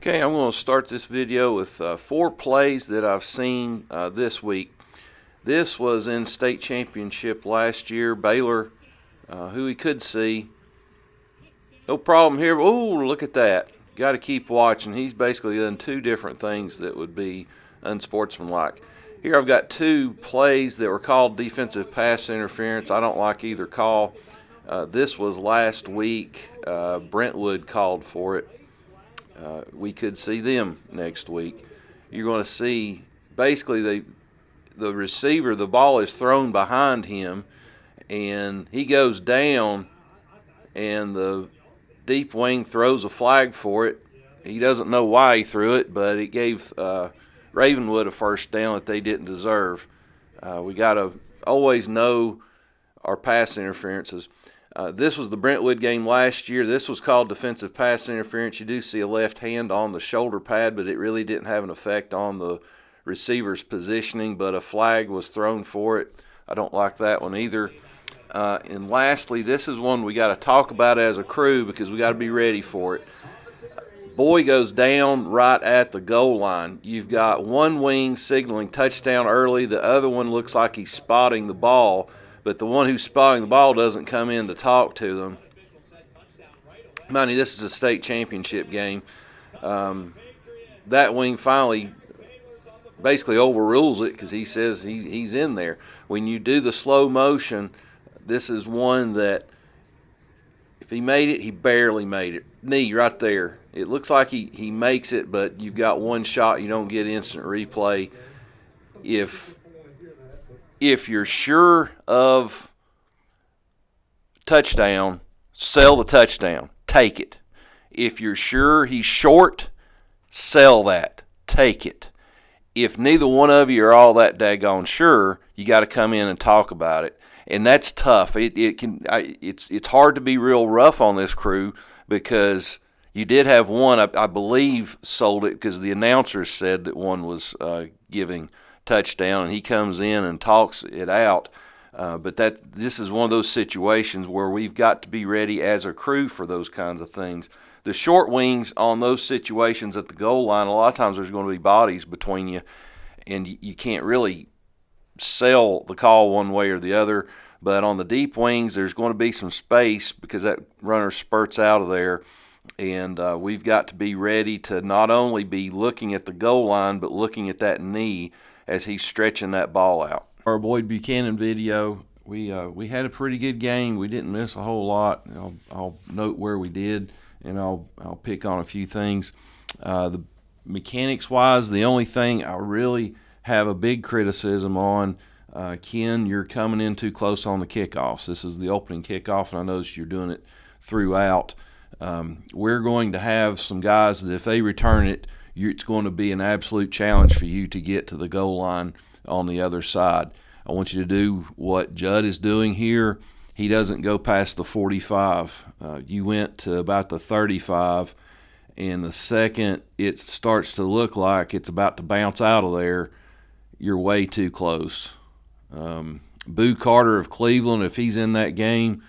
Okay, I'm going to start this video with 4 plays that I've seen this week. This was in state championship last year. Baylor, who we could see. No problem here. Oh, look at that. Got to keep watching. He's basically done 2 different things that would be unsportsmanlike. Here I've got 2 plays that were called defensive pass interference. I don't like either call. This was last week. Brentwood called for it. We could see them next week. You're going to see basically the receiver, the ball is thrown behind him, and he goes down, and the deep wing throws a flag for it. He doesn't know why he threw it, but it gave Ravenwood a first down that they didn't deserve. We got to always know our pass interferences. This was the Brentwood game last year. This was called defensive pass interference. You do see a left hand on the shoulder pad, but it really didn't have an effect on the receiver's positioning, but a flag was thrown for it. I don't like that one either. And lastly, this is one we got to talk about as a crew because we got to be ready for it. Boy goes down right at the goal line. You've got one wing signaling touchdown early. The other one looks like he's spotting the ball, but the one who's spotting the ball doesn't come in to talk to them. Mind you, this is a state championship game. That wing finally basically overrules it because he says he's in there. When you do the slow motion, this is one that if he made it, he barely made it. Knee right there. It looks like he makes it, but you've got one shot. You don't get instant replay. If you're sure of touchdown, sell the touchdown. Take it. If you're sure he's short, sell that. Take it. If neither one of you are all that daggone sure, you got to come in and talk about it. And that's tough. It's hard to be real rough on this crew because you did have one, I believe, sold it because the announcer said that one was giving touchdown, and he comes in and talks it out. But this is one of those situations where we've got to be ready as a crew for those kinds of things. The short wings on those situations at the goal line, a lot of times there's going to be bodies between you, and you can't really sell the call one way or the other. But on the deep wings, there's going to be some space because that runner spurts out of there. And we've got to be ready to not only be looking at the goal line, but looking at that knee as he's stretching that ball out. Our Boyd Buchanan video, we had a pretty good game. We didn't miss a whole lot. I'll note where we did, and I'll pick on a few things. The mechanics-wise, the only thing I really have a big criticism on, Ken, you're coming in too close on the kickoffs. This is the opening kickoff, and I noticed you're doing it throughout. We're going to have some guys that if they return it, it's going to be an absolute challenge for you to get to the goal line on the other side. I want you to do what Judd is doing here. He doesn't go past the 45. You went to about the 35, and the second it starts to look like it's about to bounce out of there, you're way too close. Boo Carter of Cleveland, if he's in that game,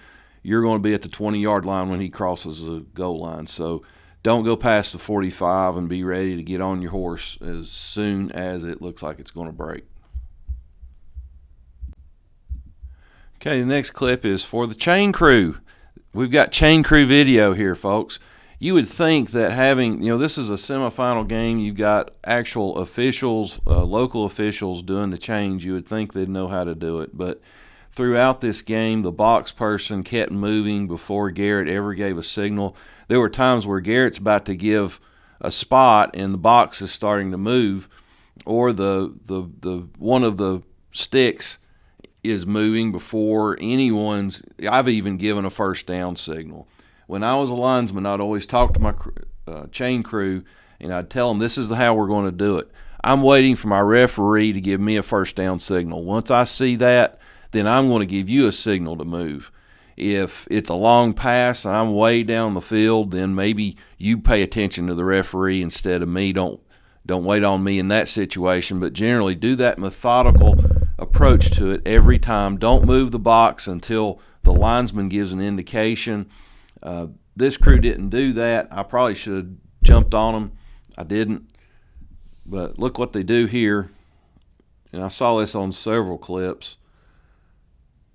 you're going to be at the 20-yard line when he crosses the goal line. So don't go past the 45 and be ready to get on your horse as soon as it looks like it's going to break. Okay, the next clip is for the chain crew. We've got chain crew video here, folks. You would think that having, this is a semifinal game. You've got actual officials, local officials doing the chains. You would think they'd know how to do it. But throughout this game, the box person kept moving before Garrett ever gave a signal. There were times where Garrett's about to give a spot and the box is starting to move, or the one of the sticks is moving before anyone's. I've even given a first down signal. When I was a lineman, I'd always talk to my chain crew, and I'd tell them, this is how we're going to do it. I'm waiting for my referee to give me a first down signal. Once I see that, then I'm going to give you a signal to move. If it's a long pass and I'm way down the field, then maybe you pay attention to the referee instead of me. Don't wait on me in that situation, but generally do that methodical approach to it every time. Don't move the box until the linesman gives an indication. This crew didn't do that. I probably should have jumped on them I didn't. But look what they do here. And I saw this on several clips.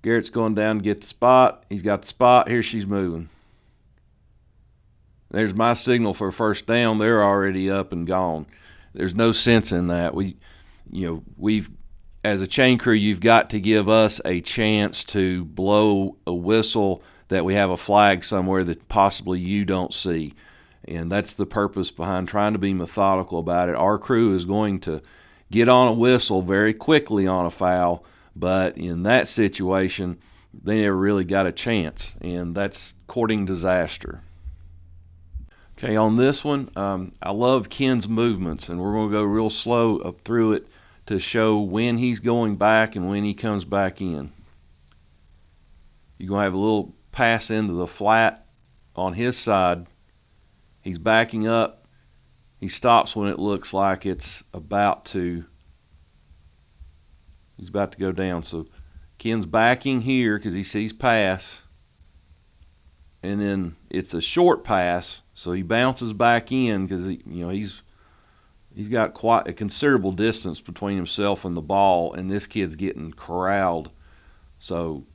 Garrett's going down to get the spot. He's got the spot. Here she's moving. There's my signal for first down. They're already up and gone. There's no sense in that. We've as a chain crew, you've got to give us a chance to blow a whistle that we have a flag somewhere that possibly you don't see. And that's the purpose behind trying to be methodical about it. Our crew is going to get on a whistle very quickly on a foul, but in that situation, they never really got a chance, and that's courting disaster. Okay, on this one, I love Ken's movements, and we're going to go real slow up through it to show when he's going back and when he comes back in. You're going to have a little pass into the flat on his side. He's backing up. He stops when it looks like he's about to go down. So Ken's backing here because he sees pass. And then it's a short pass, so he bounces back in because he's got quite a considerable distance between himself and the ball, and this kid's getting corralled. So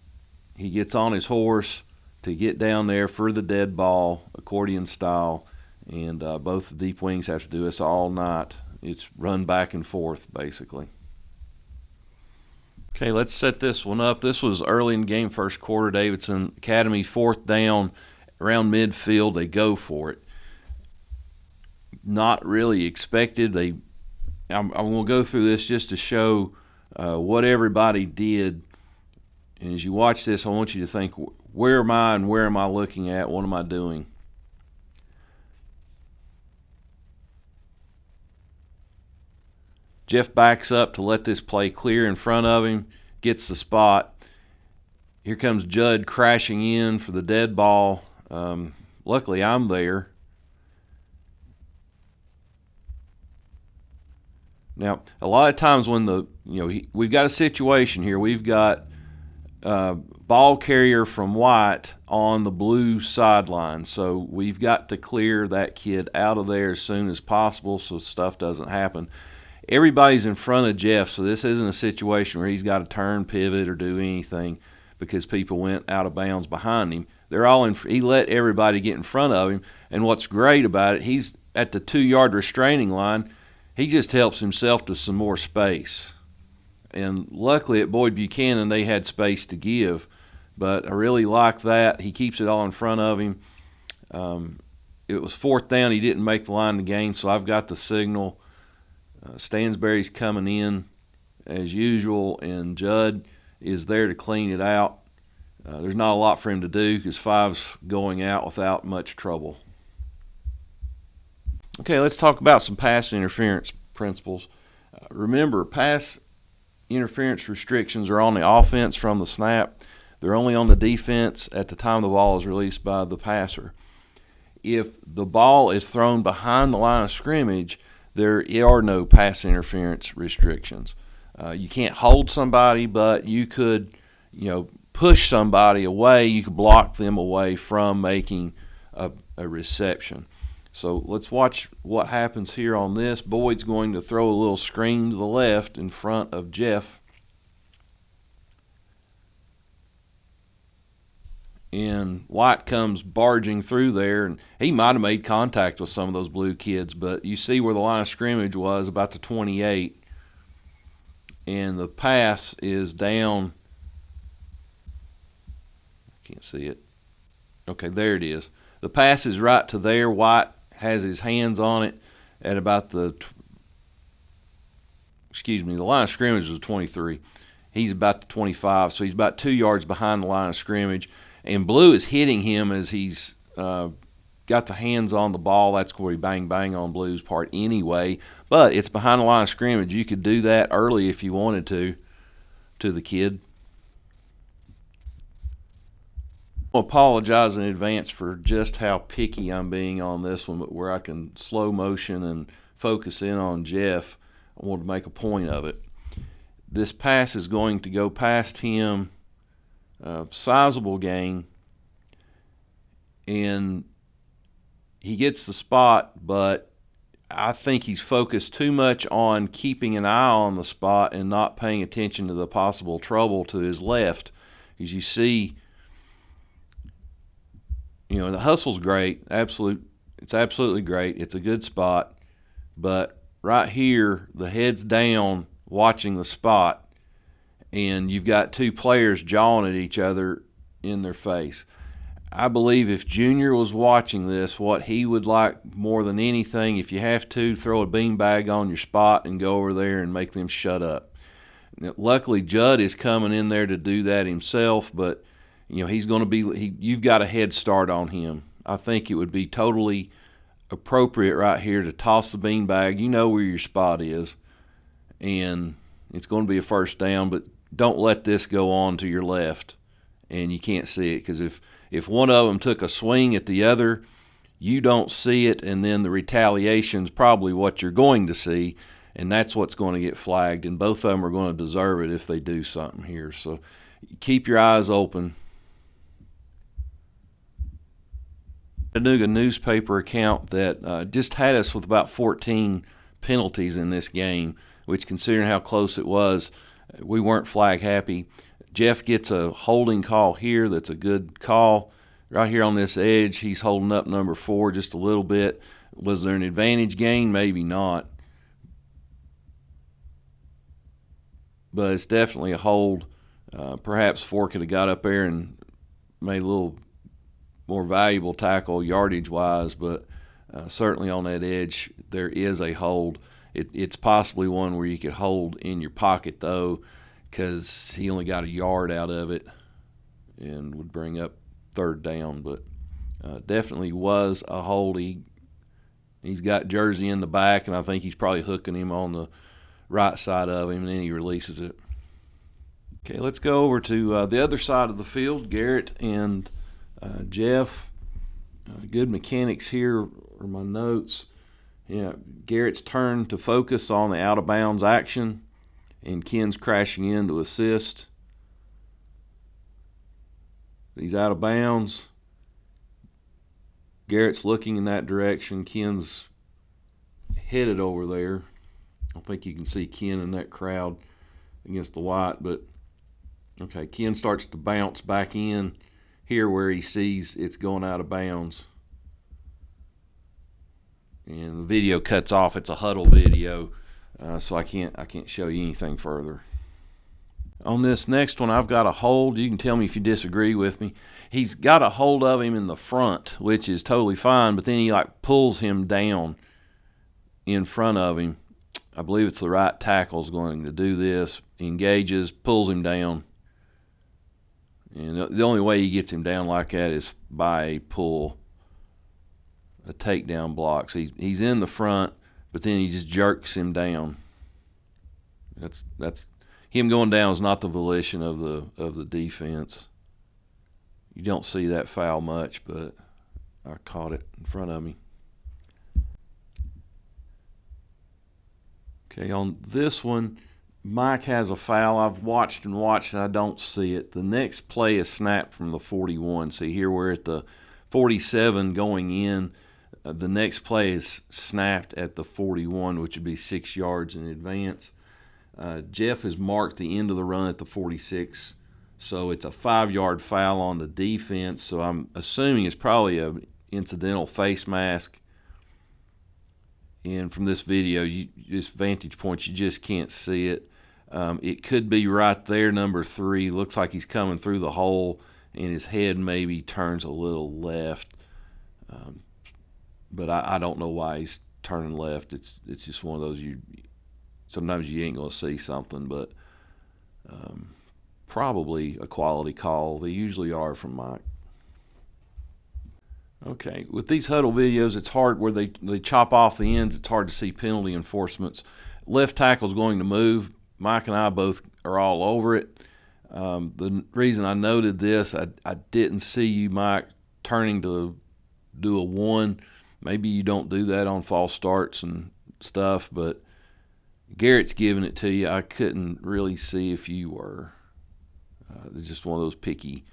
he gets on his horse to get down there for the dead ball, accordion style, and both the deep wings have to do this all night. It's run back and forth, basically. Okay, let's set this one up. This was early in the game, first quarter. Davidson Academy, fourth down, around midfield. They go for it. Not really expected. I'm going to go through this just to show what everybody did. And as you watch this, I want you to think, where am I and where am I looking at? What am I doing? Jeff backs up to let this play clear in front of him, gets the spot. Here comes Judd crashing in for the dead ball. Luckily, I'm there. Now, a lot of times when we've got a situation here, we've got ball carrier from white on the blue sideline, so we've got to clear that kid out of there as soon as possible so stuff doesn't happen. Everybody's in front of Jeff, so this isn't a situation where he's got to turn, pivot, or do anything because people went out of bounds behind him. They're all in. He let everybody get in front of him, and what's great about it, he's at the 2-yard restraining line. He just helps himself to some more space. And luckily at Boyd Buchanan, they had space to give, but I really like that. He keeps it all in front of him. It was fourth down. He didn't make the line to gain, so I've got the signal. Stansberry's coming in as usual, and Judd is there to clean it out. There's not a lot for him to do because 5's going out without much trouble. Okay, let's talk about some pass interference principles. Remember, pass interference restrictions are on the offense from the snap. They're only on the defense at the time the ball is released by the passer. If the ball is thrown behind the line of scrimmage, there are no pass interference restrictions. You can't hold somebody, but you could, push somebody away. You could block them away from making a reception. So let's watch what happens here on this. Boyd's going to throw a little screen to the left in front of Jeff. And White comes barging through there, and he might have made contact with some of those blue kids, but you see where the line of scrimmage was, about the 28, and the pass is down. I can't see it. Okay, there it is. The pass is right to there. White has his hands on it at about the line of scrimmage was 23. He's about the 25, so he's about 2 yards behind the line of scrimmage. And Blue is hitting him as he's got the hands on the ball. That's where he bang on Blue's part anyway. But it's behind the line of scrimmage. You could do that early if you wanted to the kid. I apologize in advance for just how picky I'm being on this one, but where I can slow motion and focus in on Jeff, I want to make a point of it. This pass is going to go past him. Sizable gain, and he gets the spot, but I think he's focused too much on keeping an eye on the spot and not paying attention to the possible trouble to his left. As you see, the hustle's great. It's absolutely great. It's a good spot. But right here, the head's down watching the spot, and you've got two players jawing at each other in their face. I believe if Junior was watching this, what he would like more than anything, if you have to, throw a beanbag on your spot and go over there and make them shut up. Now, luckily, Judd is coming in there to do that himself, but he's going to be. You've got a head start on him. I think it would be totally appropriate right here to toss the beanbag. You know where your spot is, and it's going to be a first down. But don't let this go on to your left, and you can't see it, because if one of them took a swing at the other, you don't see it, and then the retaliation's probably what you're going to see, and that's what's going to get flagged, and both of them are going to deserve it if they do something here. So keep your eyes open. A Chattanooga newspaper account that just had us with about 14 penalties in this game, which, considering how close it was, we weren't flag happy. Jeff gets a holding call here that's a good call. Right here on this edge, he's holding up number 4 just a little bit. Was there an advantage gain? Maybe not. But it's definitely a hold. Perhaps 4 could have got up there and made a little more valuable tackle yardage-wise, but certainly on that edge there is a hold. It's possibly one where you could hold in your pocket, though, because he only got a yard out of it and would bring up third down. But definitely was a hold. He's got Jersey in the back, and I think he's probably hooking him on the right side of him, and then he releases it. Okay, let's go over to the other side of the field. Garrett and Jeff. Good mechanics here are my notes. Garrett's turn to focus on the out-of-bounds action, and Ken's crashing in to assist. He's out of bounds. Garrett's looking in that direction. Ken's headed over there. I don't think you can see Ken in that crowd against the white, but okay, Ken starts to bounce back in here where he sees it's going out of bounds. And the video cuts off. It's a huddle video, so I can't show you anything further. On this next one, I've got a hold. You can tell me if you disagree with me. He's got a hold of him in the front, which is totally fine, but then he pulls him down in front of him. I believe it's the right tackle's going to do this. He engages, pulls him down. And the only way he gets him down like that is by a pull, a takedown block. So he's in the front, but then he just jerks him down. That's him going down is not the volition of the defense. You don't see that foul much, but I caught it in front of me. Okay, on this one, Mike has a foul. I've watched and I don't see it. The next play is snapped from the 41. See here, we're at the 47 going in. The next play is snapped at the 41, which would be 6 yards in advance. Jeff has marked the end of the run at the 46, so it's a 5-yard foul on the defense. So I'm assuming it's probably an incidental face mask. And from this video, this vantage point, you just can't see it. It could be right there, number 3. Looks like he's coming through the hole, and his head maybe turns a little left. But I don't know why he's turning left. It's just one of those sometimes you ain't going to see something, but probably a quality call. They usually are from Mike. Okay, with these huddle videos, it's hard where they chop off the ends. It's hard to see penalty enforcements. Left tackle's going to move. Mike and I both are all over it. The reason I noted this, I didn't see you, Mike, turning to do a 1. Maybe you don't do that on false starts and stuff, but Garrett's giving it to you. I couldn't really see if you were. It's just one of those picky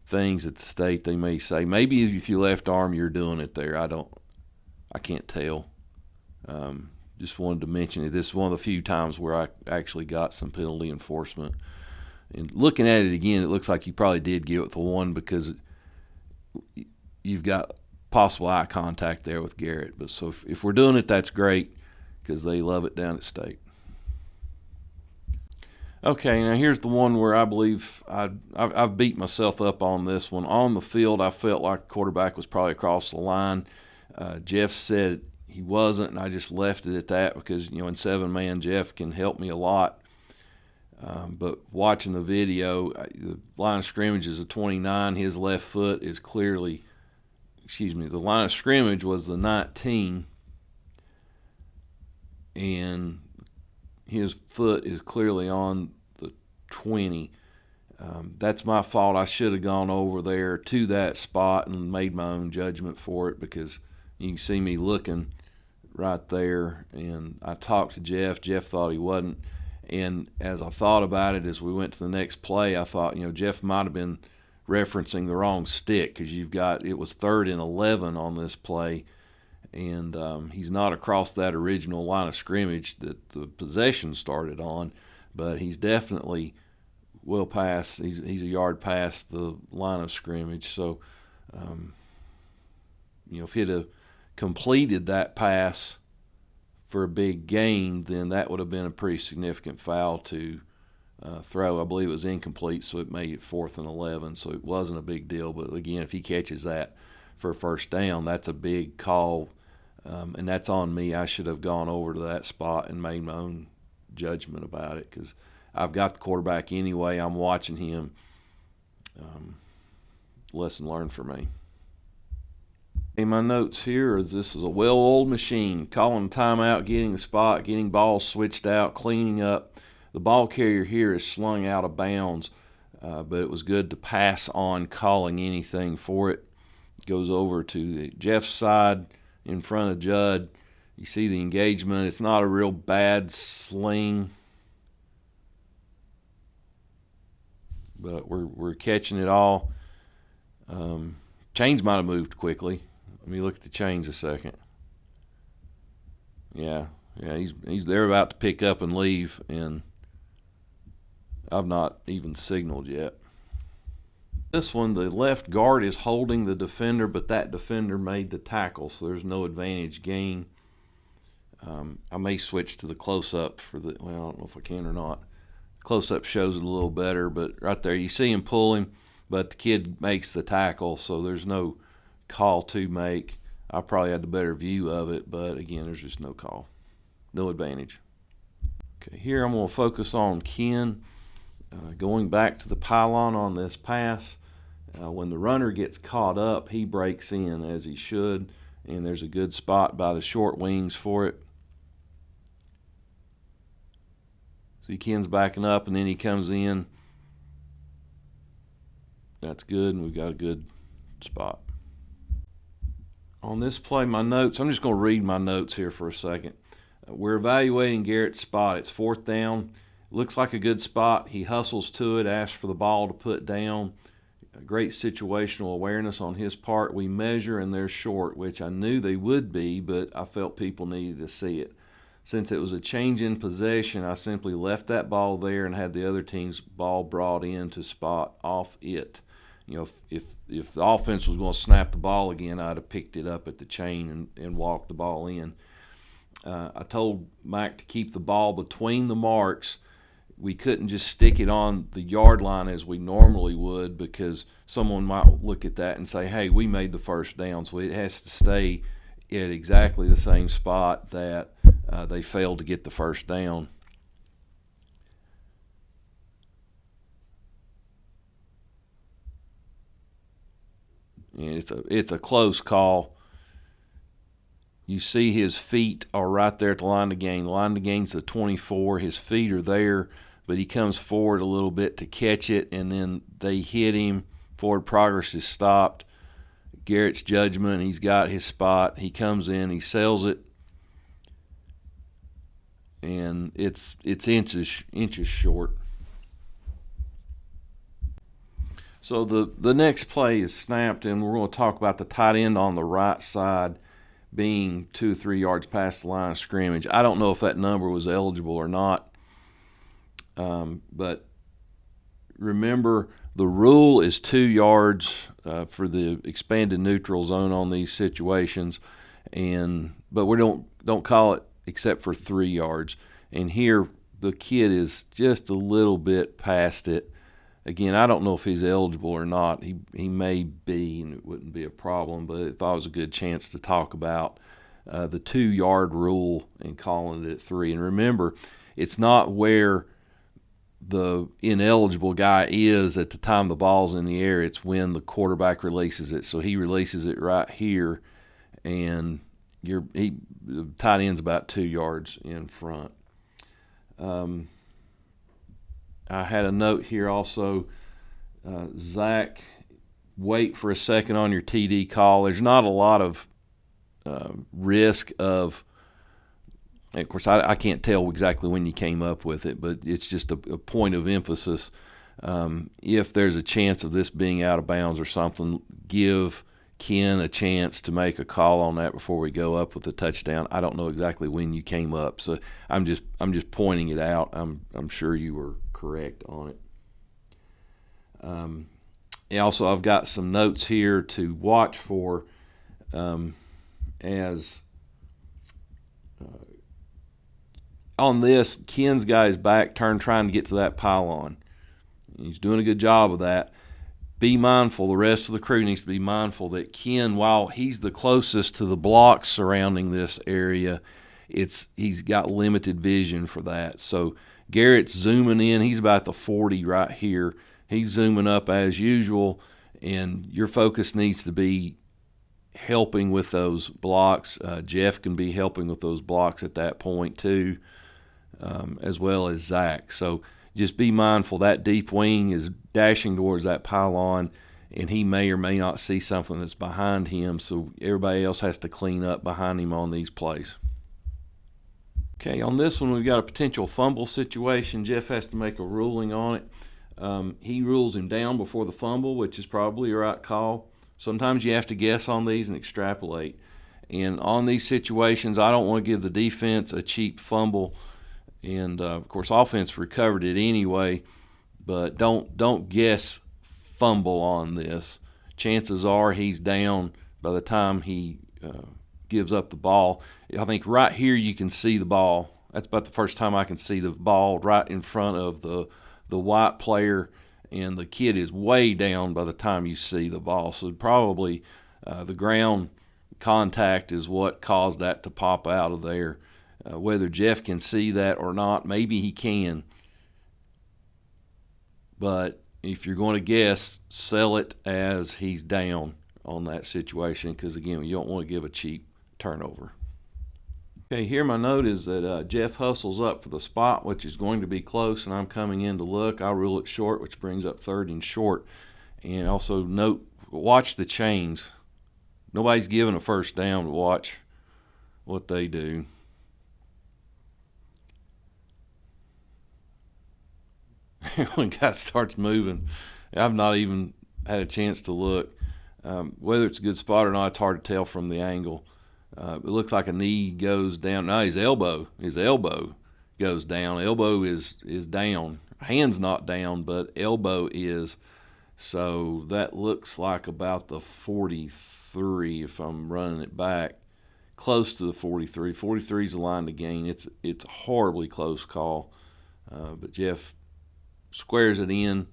things at the state. They may say maybe if you left arm you're doing it there. I can't tell. Just wanted to mention it. This is one of the few times where I actually got some penalty enforcement. And looking at it again, it looks like you probably did get with the one because you've got possible eye contact there with Garrett. But so if we're doing it, that's great because they love it down at State. Okay, now here's the one where I believe I've beat myself up on this one. On the field, I felt like the quarterback was probably across the line. Jeff said he wasn't, and I just left it at that because, in 7-man, Jeff can help me a lot. But watching the video, the line of scrimmage is a 29. His left foot is clearly, the line of scrimmage was the 19, and his foot is clearly on the 20. That's my fault. I should have gone over there to that spot and made my own judgment for it because you can see me looking right there. And I talked to Jeff. Jeff thought he wasn't. And as I thought about it, as we went to the next play, I thought, Jeff might have been referencing the wrong stick because it was 3rd and 11 on this play. And he's not across that original line of scrimmage that the possession started on, but he's definitely well past. He's a yard past the line of scrimmage. So, if he'd have completed that pass for a big gain, then that would have been a pretty significant foul to throw. I believe it was incomplete, so it made it 4th and 11. So it wasn't a big deal. But again, if he catches that for a first down, that's a big call. And that's on me. I should have gone over to that spot and made my own judgment about it because I've got the quarterback anyway. I'm watching him. Lesson learned for me. In my notes here, this is a well-oiled machine. Calling timeout, getting the spot, getting balls switched out, cleaning up. The ball carrier here is slung out of bounds, but it was good to pass on calling anything for it. Goes over to the Jeff's side in front of Judd. You see the engagement. It's not a real bad sling, but we're catching it all. Chains might have moved quickly. Let me look at the chains a second. Yeah, they're about to pick up and leave, and I've not even signaled yet. This one, the left guard is holding the defender, but that defender made the tackle, so there's no advantage gain. I may switch to the close-up I don't know if I can or not. Close-up shows it a little better, but right there you see him pull him, but the kid makes the tackle, so there's no call to make. I probably had the better view of it, but again, there's just no call. No advantage. Okay, here I'm going to focus on Ken. Going back to the pylon on this pass, when the runner gets caught up, he breaks in as he should, and there's a good spot by the short wings for it. See, Ken's backing up, and then he comes in. That's good, and we've got a good spot. On this play, my notes, I'm just going to read my notes here for a second. We're evaluating Garrett's spot. It's 4th down. Looks like a good spot. He hustles to it, asks for the ball to put down. Great situational awareness on his part. We measure, and they're short, which I knew they would be, but I felt people needed to see it. Since it was a change in possession, I simply left that ball there and had the other team's ball brought in to spot off it. If the offense was going to snap the ball again, I'd have picked it up at the chain and walked the ball in. I told Mike to keep the ball between the marks. We couldn't just stick it on the yard line as we normally would because someone might look at that and say, hey, we made the first down. So it has to stay at exactly the same spot that they failed to get the first down. And it's a close call. You see his feet are right there at the line to gain. The line to gain's the 24. His feet are there, but he comes forward a little bit to catch it, and then they hit him. Forward progress is stopped. Garrett's judgment, he's got his spot. He comes in, he sells it, and it's inches short. So the next play is snapped, and we're going to talk about the tight end on the right side. being 2 or 3 yards past the line of scrimmage. I don't know if that number was eligible or not, but remember the rule is 2 yards for the expanded neutral zone on these situations, but we don't call it except for 3 yards. And here the kid is just a little bit past it. Again, I don't know if he's eligible or not. He may be, and it wouldn't be a problem, but I thought it was a good chance to talk about the 2 yard rule and calling it at 3. And remember, it's not where the ineligible guy is at the time the ball's in the air. It's when the quarterback releases it. So he releases it right here, and the tight end's about 2 yards in front. I had a note here also, Zach, wait for a second on your TD call. There's not a lot of risk of course, I can't tell exactly when you came up with it, but it's just a point of emphasis. If there's a chance of this being out of bounds or something, give Ken a chance to make a call on that before we go up with the touchdown. I don't know exactly when you came up, so I'm just pointing it out. I'm sure you were correct on it. Also, I've got some notes here to watch for as on this, Ken's got his back turned trying to get to that pylon. He's doing a good job of that. Be mindful, the rest of the crew needs to be mindful that Ken, while he's the closest to the blocks surrounding this area, he's got limited vision for that. So Garrett's zooming in. He's about the 40 right here. He's zooming up as usual, and your focus needs to be helping with those blocks. Jeff can be helping with those blocks at that point too, as well as Zach. So just be mindful that deep wing is dashing towards that pylon, and he may or may not see something that's behind him, so everybody else has to clean up behind him on these plays. Okay, on this one we've got a potential fumble situation. Jeff has to make a ruling on it. He rules him down before the fumble, which is probably a right call. Sometimes you have to guess on these and extrapolate. And on these situations, I don't want to give the defense a cheap fumble. And, of course, offense recovered it anyway. But don't guess fumble on this. Chances are he's down by the time he gives up the ball. I think right here you can see the ball. That's about the first time I can see the ball right in front of the white player, and the kid is way down by the time you see the ball. So probably the ground contact is what caused that to pop out of there. Whether Jeff can see that or not, maybe he can. But if you're going to guess, sell it as he's down on that situation, because, again, you don't want to give a cheap turnover. Okay, here my note is that Jeff hustles up for the spot, which is going to be close, and I'm coming in to look. I'll rule it short, which brings up 3rd and short. And also note, watch the chains. Nobody's giving a first down, to watch what they do. When a guy starts moving, I've not even had a chance to look. Whether it's a good spot or not, it's hard to tell from the angle. It looks like a knee goes down. No, his elbow goes down. Elbow is down. Hand's not down, but elbow is. So that looks like about the 43 if I'm running it back. Close to the 43. 43 is the line to gain. It's a horribly close call. But Jeff squares it in,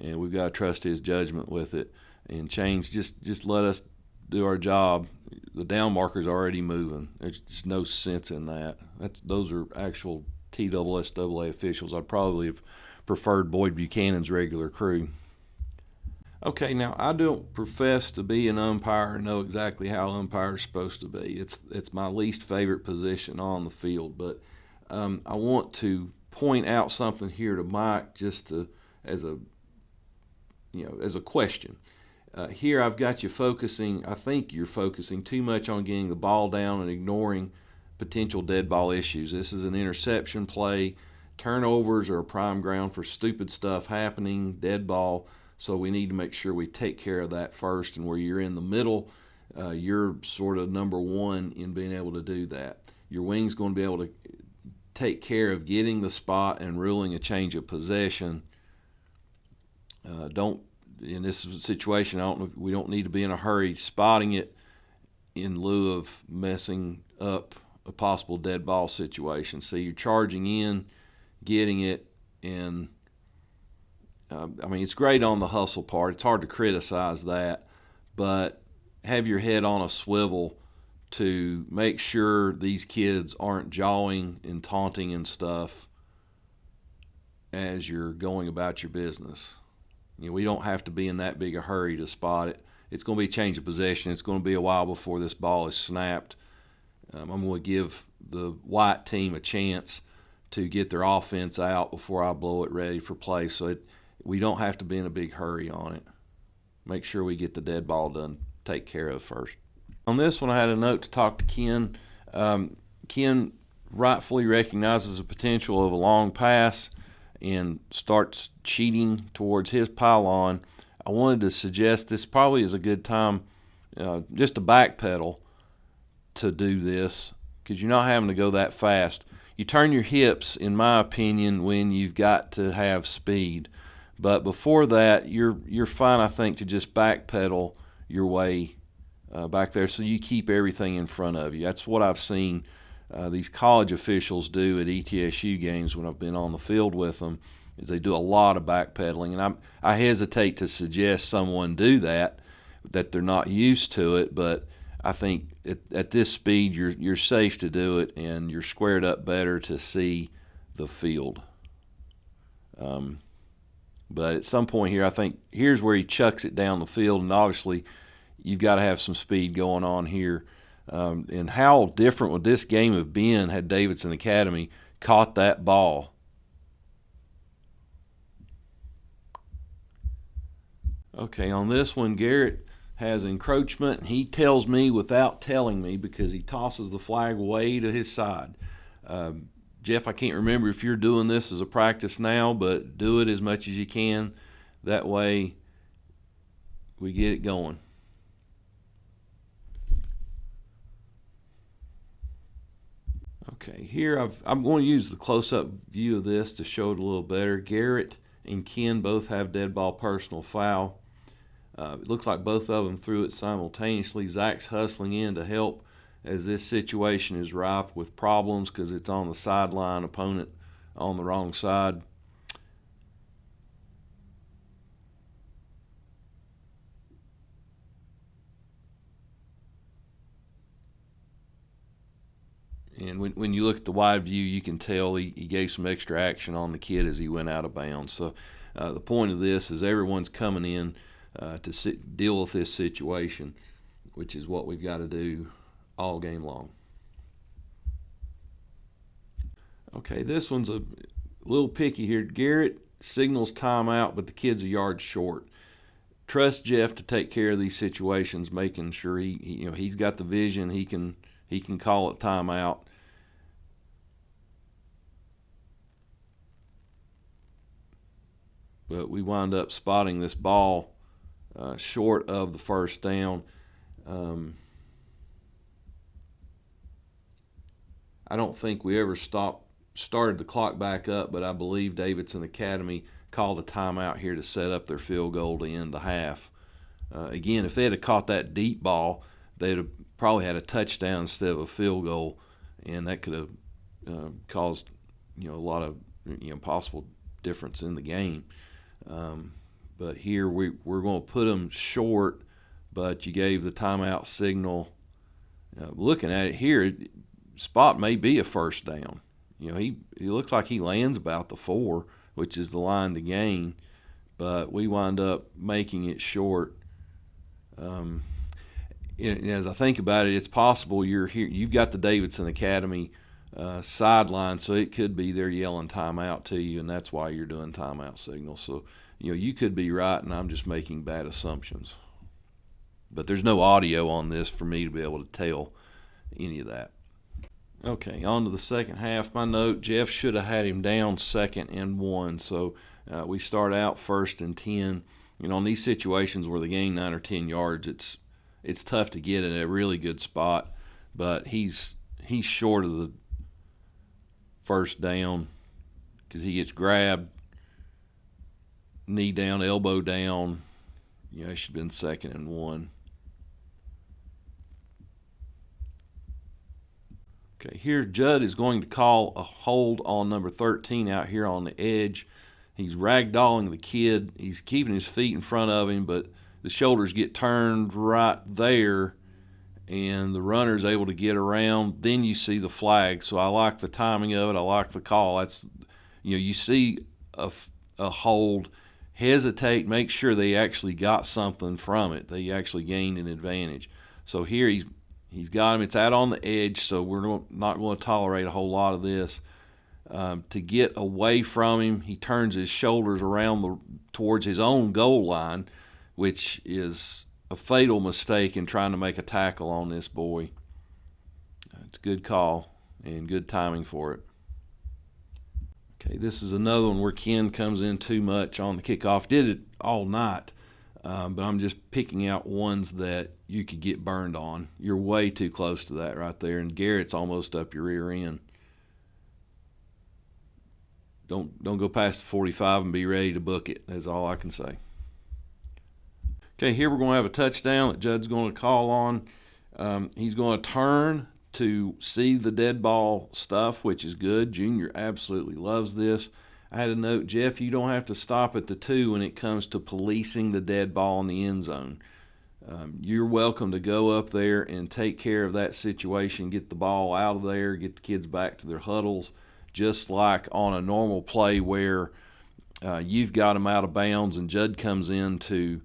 and we've got to trust his judgment with it. And change, just let us do our job. The down marker's already moving. There's just no sense in that. Those are actual TSSAA officials. I'd probably have preferred Boyd Buchanan's regular crew. Okay, now I don't profess to be an umpire and know exactly how umpires are supposed to be. It's my least favorite position on the field, but I want to point out something here to Mike just as a question. Here I've got you focusing, I think you're focusing too much on getting the ball down and ignoring potential dead ball issues. This is an interception play. Turnovers are a prime ground for stupid stuff happening, dead ball. So we need to make sure we take care of that first. And where you're in the middle, you're sort of number one in being able to do that. Your wing's going to be able to take care of getting the spot and ruling a change of possession. Don't in this situation, we don't need to be in a hurry spotting it in lieu of messing up a possible dead ball situation. So you're charging in, getting it, and it's great on the hustle part. It's hard to criticize that, but have your head on a swivel to make sure these kids aren't jawing and taunting and stuff as you're going about your business. We don't have to be in that big a hurry to spot it. It's going to be a change of possession. It's going to be a while before this ball is snapped. I'm going to give the white team a chance to get their offense out before I blow it ready for play. So we don't have to be in a big hurry on it. Make sure we get the dead ball done, take care of first. On this one, I had a note to talk to Ken. Ken rightfully recognizes the potential of a long pass and starts cheating towards his pylon. I wanted to suggest this probably is a good time just to backpedal to do this, because you're not having to go that fast. You turn your hips, in my opinion, when you've got to have speed. But before that, you're fine, I think, to just backpedal your way back there so you keep everything in front of you. That's what I've seen these college officials do at ETSU games when I've been on the field with them, is they do a lot of backpedaling. And I hesitate to suggest someone do that they're not used to it, but I think at this speed you're safe to do it, and you're squared up better to see the field. But at some point here, I think here's where he chucks it down the field, and obviously you've got to have some speed going on here. And how different would this game have been had Davidson Academy caught that ball? Okay, on this one, Garrett has encroachment. He tells me without telling me, because he tosses the flag way to his side. Jeff, I can't remember if you're doing this as a practice now, but do it as much as you can. That way we get it going. Okay, here I'm going to use the close-up view of this to show it a little better. Garrett and Ken both have dead ball personal foul. It looks like both of them threw it simultaneously. Zach's hustling in to help, as this situation is ripe with problems because it's on the sideline, opponent on the wrong side. And when you look at the wide view, you can tell he gave some extra action on the kid as he went out of bounds. So the point of this is everyone's coming in to deal with this situation, which is what we've got to do all game long. Okay, this one's a little picky here. Garrett signals timeout, but the kid's a yard short. Trust Jeff to take care of these situations, making sure he's got the vision. He can call it timeout. But we wind up spotting this ball short of the first down. I don't think we ever started the clock back up, but I believe Davidson Academy called a timeout here to set up their field goal to end the half. Again, if they had caught that deep ball, they'd have probably had a touchdown instead of a field goal, and that could have caused a lot of possible difference in the game. But here we're going to put them short, but you gave the timeout signal. Looking at it here, spot may be a first down. He looks like he lands about the 4, which is the line to gain, but we wind up making it short. As I think about it, it's possible you're here. You've got the Davidson Academy sideline, so it could be they're yelling timeout to you, and that's why you're doing timeout signals. So you could be right, and I'm just making bad assumptions. But there's no audio on this for me to be able to tell any of that. Okay, on to the second half. My note: Jeff should have had him down 2nd and 1. So we start out 1st and 10. On these situations where they gain 9 or 10 yards, it's tough to get in a really good spot, but he's short of the first down because he gets grabbed, knee down, elbow down. It should have been 2nd and 1. Okay, here Judd is going to call a hold on number 13 out here on the edge. He's ragdolling the kid. He's keeping his feet in front of him, but the shoulders get turned right there, and the runner's able to get around. Then you see the flag. So I like the timing of it. I like the call. That's, you see a hold, hesitate, make sure they actually got something from it. They actually gained an advantage. So here he's got him. It's out on the edge, so we're not going to tolerate a whole lot of this. To get away from him, he turns his shoulders around towards his own goal line, which is a fatal mistake in trying to make a tackle on this boy. It's a good call and good timing for it. Okay, this is another one where Ken comes in too much on the kickoff. Did it all night, but I'm just picking out ones that you could get burned on. You're way too close to that right there, and Garrett's almost up your rear end. Don't go past the 45 and be ready to book it. That's all I can say. Okay, here we're going to have a touchdown that Judd's going to call on. He's going to turn to see the dead ball stuff, which is good. Junior absolutely loves this. I had a note, Jeff, you don't have to stop at the 2 when it comes to policing the dead ball in the end zone. You're welcome to go up there and take care of that situation, get the ball out of there, get the kids back to their huddles, just like on a normal play where you've got them out of bounds and Judd comes in to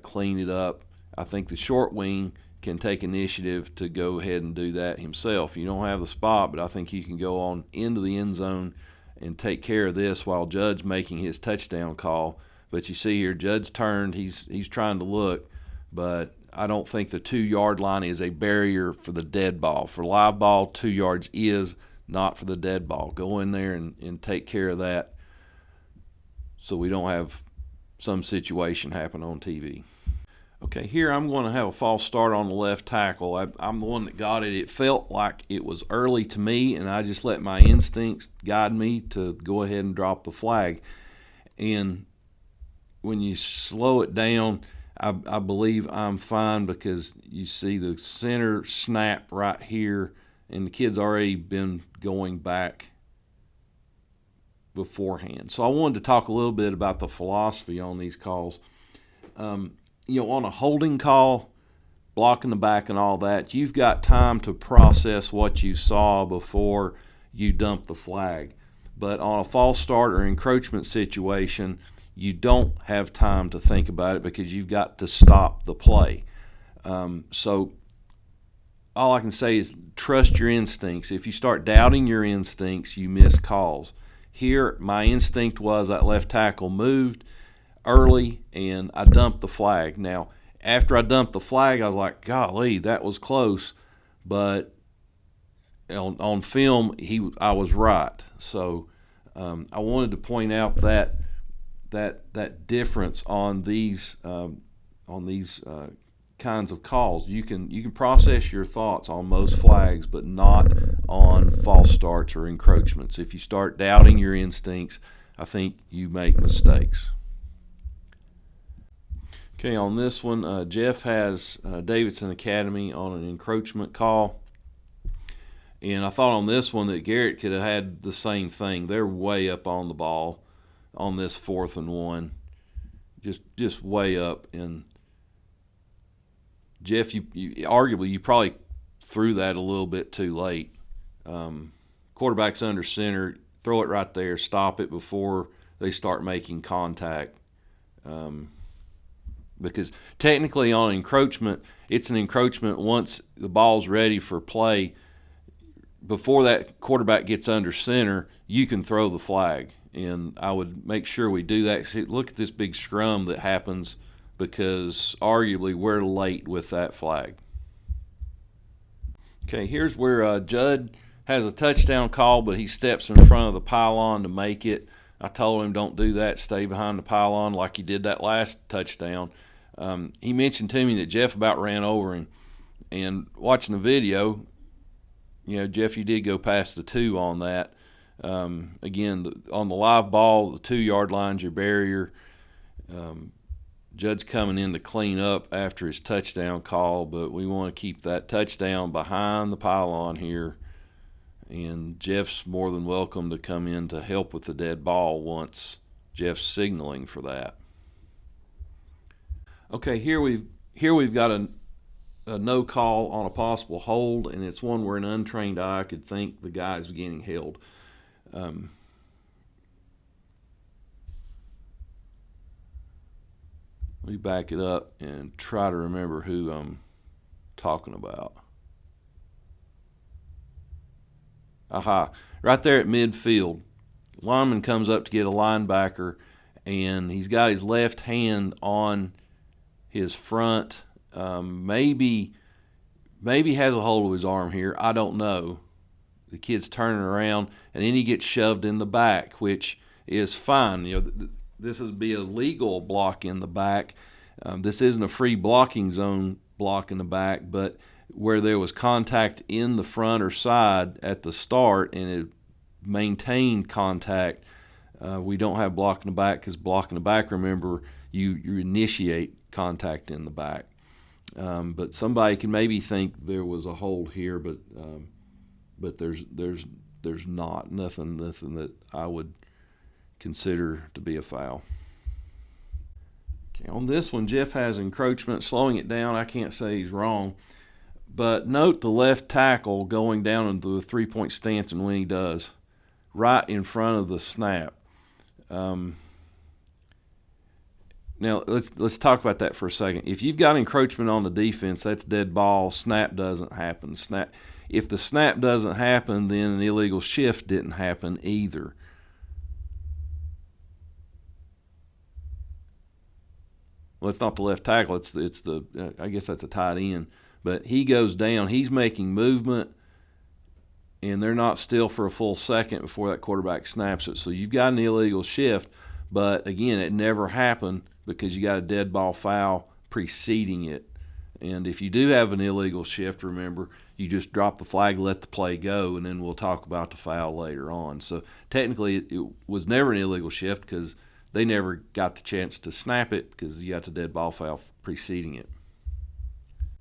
clean it up. I think the short wing can take initiative to go ahead and do that himself. You don't have the spot, but I think you can go on into the end zone and take care of this while Judd's making his touchdown call. But you see here, Judd's turned. He's trying to look, but I don't think the 2-yard line is a barrier for the dead ball. For live ball, 2 yards is, not for the dead ball. Go in there and take care of that so we don't have some situation happen on TV. Okay, here I'm going to have a false start on the left tackle. I'm the one that got it. It felt like it was early to me, and I just let my instincts guide me to go ahead and drop the flag. And when you slow it down, I believe I'm fine because you see the center snap right here, and the kid's already been going back beforehand. So I wanted to talk a little bit about the philosophy on these calls. On a holding call, blocking the back and all that, you've got time to process what you saw before you dump the flag. But on a false start or encroachment situation, you don't have time to think about it because you've got to stop the play. So all I can say is trust your instincts. If you start doubting your instincts, you miss calls. Here, my instinct was that left tackle moved early, and I dumped the flag. Now, after I dumped the flag, I was like, golly, that was close. But on film, I was right. So I wanted to point out that difference on these kinds of calls. You can process your thoughts on most flags, but not on false starts or encroachments. If you start doubting your instincts, I think you make mistakes. Okay, on this one, Jeff has Davidson Academy on an encroachment call. And I thought on this one that Garrett could have had the same thing. They're way up on the ball on this 4th and 1. Just way up. And Jeff, you arguably you probably threw that a little bit too late. Quarterback's under center. Throw it right there. Stop it before they start making contact. Because technically on encroachment, it's an encroachment once the ball's ready for play. Before that quarterback gets under center, you can throw the flag. And I would make sure we do that. See, look at this big scrum that happens because arguably we're late with that flag. Okay, here's where Judd has a touchdown call, but he steps in front of the pylon to make it. I told him don't do that. Stay behind the pylon like you did that last touchdown. He mentioned to me that Jeff about ran over him. And watching the video, Jeff, you did go past the 2 on that. Again, on the live ball, the 2-yard line's your barrier. Judd's coming in to clean up after his touchdown call, but we want to keep that touchdown behind the pylon here. And Jeff's more than welcome to come in to help with the dead ball once Jeff's signaling for that. Okay, here we've got a no call on a possible hold, and it's one where an untrained eye could think the guy is getting held. Let me back it up and try to remember who I'm talking about. Aha, right there at midfield. Lineman comes up to get a linebacker, and he's got his left hand on his front. Maybe has a hold of his arm here. I don't know. The kid's turning around, and then he gets shoved in the back, which is fine. This would be a legal block in the back. This isn't a free blocking zone block in the back, but where there was contact in the front or side at the start and it maintained contact, we don't have block in the back, because block in the back, remember, you initiate contact in the back. But somebody can maybe think there was a hold here, but there's not nothing that I would consider to be a foul. Okay, on this one, Jeff has encroachment, slowing it down. I can't say he's wrong, but note the left tackle going down into the 3-point stance, and when he does, right in front of the snap. Now let's talk about that for a second. If you've got encroachment on the defense, that's dead ball. Snap doesn't happen. If the snap doesn't happen, then an illegal shift didn't happen either. Well, it's not the left tackle. It's the I guess that's a tight end. But he goes down. He's making movement, and they're not still for a full second before that quarterback snaps it. So you've got an illegal shift, but again, it never happened because you got a dead ball foul preceding it. And if you do have an illegal shift, remember, you just drop the flag, let the play go, and then we'll talk about the foul later on. So technically it was never an illegal shift because they never got the chance to snap it because you got the dead ball foul preceding it.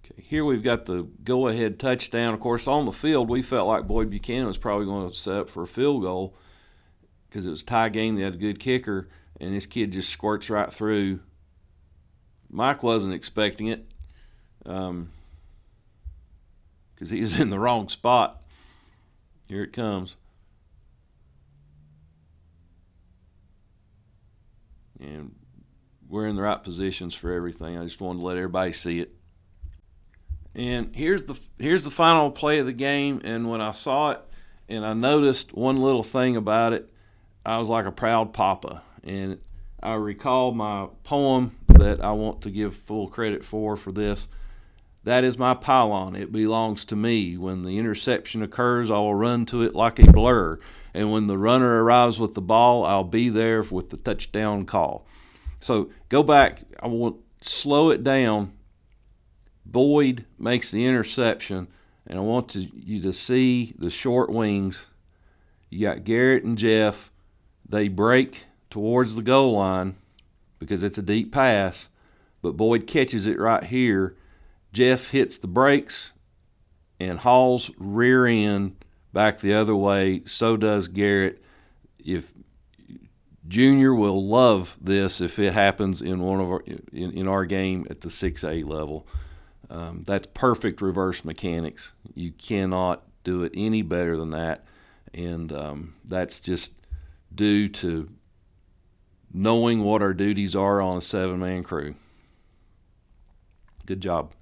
Okay, here we've got the go-ahead touchdown. Of course, on the field, we felt like Boyd Buchanan was probably going to set up for a field goal because it was a tie game. They had a good kicker, and this kid just squirts right through. Mike wasn't expecting it because he was in the wrong spot. Here it comes. And we're in the right positions for everything. I just wanted to let everybody see it. And here's the final play of the game. And when I saw it and I noticed one little thing about it, I was like a proud papa. And I recalled my poem that I want to give full credit for this. That is my pylon. It belongs to me. When the interception occurs, I will run to it like a blur. And when the runner arrives with the ball, I'll be there with the touchdown call. So go back. I want to slow it down. Boyd makes the interception, and I want you to see the short wings. You got Garrett and Jeff. They break towards the goal line because it's a deep pass, but Boyd catches it right here. Jeff hits the brakes and hauls rear end back the other way. So does Garrett. If Junior will love this if it happens in one of our game at the 6A level. That's perfect reverse mechanics. You cannot do it any better than that, and that's just due to knowing what our duties are on a 7-man crew. Good job.